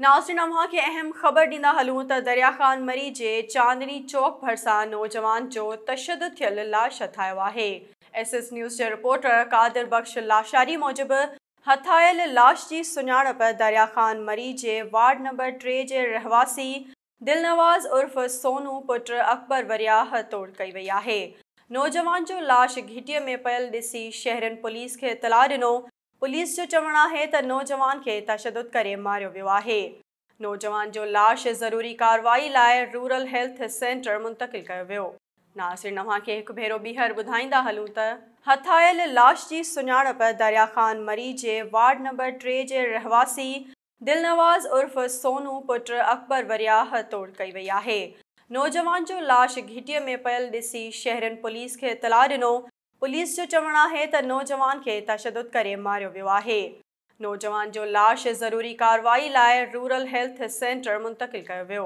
नाज़रीन अव्हां खे अहम ख़बर ॾींदा हलूं त दरिया ख़ान मरी जे चांदनी चौक भरिसां नौजवान जो तशद्दुद थियल लाश हथायो आहे। SS न्यूज़ जे रिपोर्टर कादिर बख्श लाशारी मूजिबि हथायल लाश जी सुञाणप दरिया ख़ान मरी जे वार्ड नंबर 3 जे रहवासी दिलनवाज़ उर्फ़ सोनू पुट अकबर वरिया हथोड़ कई वई आहे। नौजवान जो लाश घिटीअ में पियल ॾिसी शहरनि पुलिस खे इतलाह ॾिनो। पुलिस जो चवणु आहे त नौजवान खे तशद्दुद करे मारियो वियो आहे। नौजवान जो लाश ज़रूरी कार्रवाई लाइ रूरल हेल्थ सेंटर मुंतक़िल कयो वियो। नाज़रीन अव्हां खे हिकु भेरो ॿीहर ॿुधाईंदा हलूं त हथायल लाश जी सुञाणप दरिया ख़ान मरी जे वार्ड नंबर 3 जे रहवासी दिलनवाज़ उर्फ़ सोनू पुट अकबर वरिया हथोड़ कई वई आहे। नौजवान जो लाश घिटीअ में पियल ॾिसी शहरनि पुलिस खे इतलाह ॾिनो। पुलिस जो चवणु आहे त नौजवान खे तशद्दुद करे मारियो वियो आहे। नौजवान जो लाश ज़रूरी कार्रवाई लाइ रूरल हेल्थ सेंटर मुंतक़िल कयो वियो।